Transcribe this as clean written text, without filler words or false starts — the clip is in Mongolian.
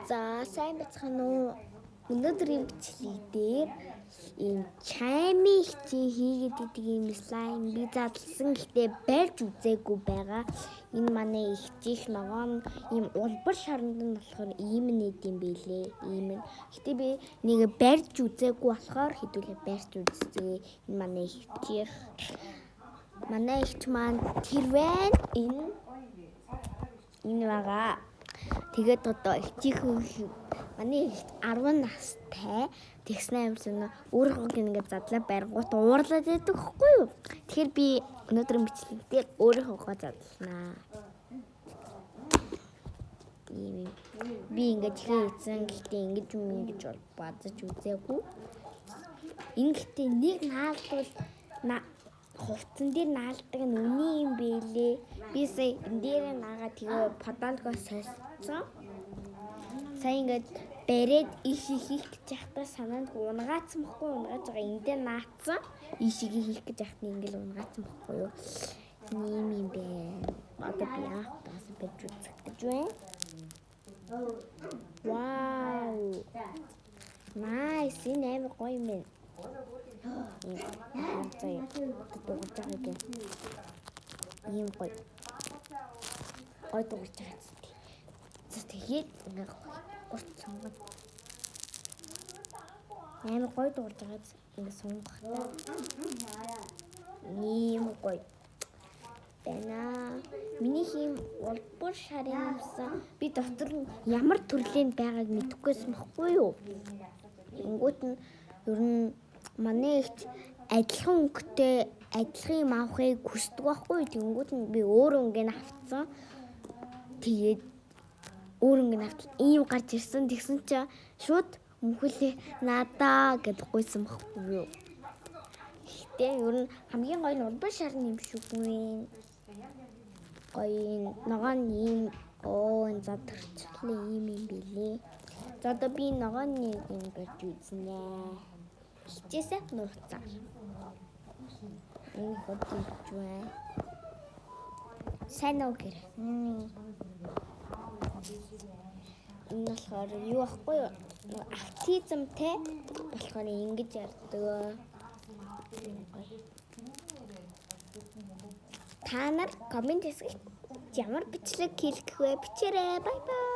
За сайн бацхан уу. Өнөөдрийн бичлэг дээр ийм чаймиг чи хийгээд идэг ийм слайм би задлсан гэхдээ барьж үзээгүй байгаа. Энэ манай ихчих ногоон ийм улбар шаранд нь болохоор ийм нэт юм бэлээ. Ийм нь. Гэтэ би нэг барьж үзээгүй болохоор хэдүүлээ барьж үзье. Энэ манай ихчих. Манай ихч маань тэр байна. Энэ байгаа. Тэгээд одоо ихчийнхөө манай ихт 10 настай тэгснэ амарсан өөрөөхөө ингээд задлаа барингуут уурлаад байдаг хэвгүй юу. Тэгэхээр би өнөөдрийн бичлэг дээр өөрөөхөө задлнаа. Би ингээд хийсэн гэхдээ ингэж юм ингэж бол базаж үзээгүй. Ингээд нэг наалдвал хувцсан дээр наалдаг нь үний юм бэлээ. Би сая энэ дээр наагаа тэгээ подолгоос сольсон. Сая ингээд барээд ишиг хийх гэж яхтаа санаанд унгаацсан бохгүй унгааж байгаа энэ дээр наацсан. Ишиг хийх гэж яхтаа ингээл унгаацсан бохгүй юу. Ийм юм бэ. Одоо би бас барьж үзэх гэж байна. Вау. Nice. Энэ амар гоё юм байна. Ийм гоё. Ой дуурч байгаа. Тэгээд ингээ гурт сонгоод амар гоё дуурж байгаа ингээ сонгохтой. Ийм гоё. Бэнэ. Миний хийм улбар шарын юмсан би дотор нь ямар төрлийн байгааг мэдэхгүйсэн баггүй юу. Ингүүт нь ер нь манай ихч адилхан өнгөтэй адилхан юм авахыг хүсдэг байхгүй. Тэнгүүт нь би өөрөө ингээ авцсан. Тэгээд өөр ингээ авт ийм гарч ирсэн тэгсэн чинь шууд мөнхөлөө надаа гэдээ гуйсан баггүй юу. Гэтэ ер нь хамгийн гоё нь улбар шарны юм шиг байна. Гоё ногоон ийм энэ задарчлаа ийм юм билээ. За одоо би ногооны юм барьж үзнэ. Хичээсээ нууцаа. Энэ хөдөлж байна. Сайн уу гэр. Энэ болохоор юу ахгүй юу? Автизмтэй болохоор ингэж ярьдаг. Та нар комент хийсгэж ямар бичлэг хийх вэ? Бичээрэй. Бай бай.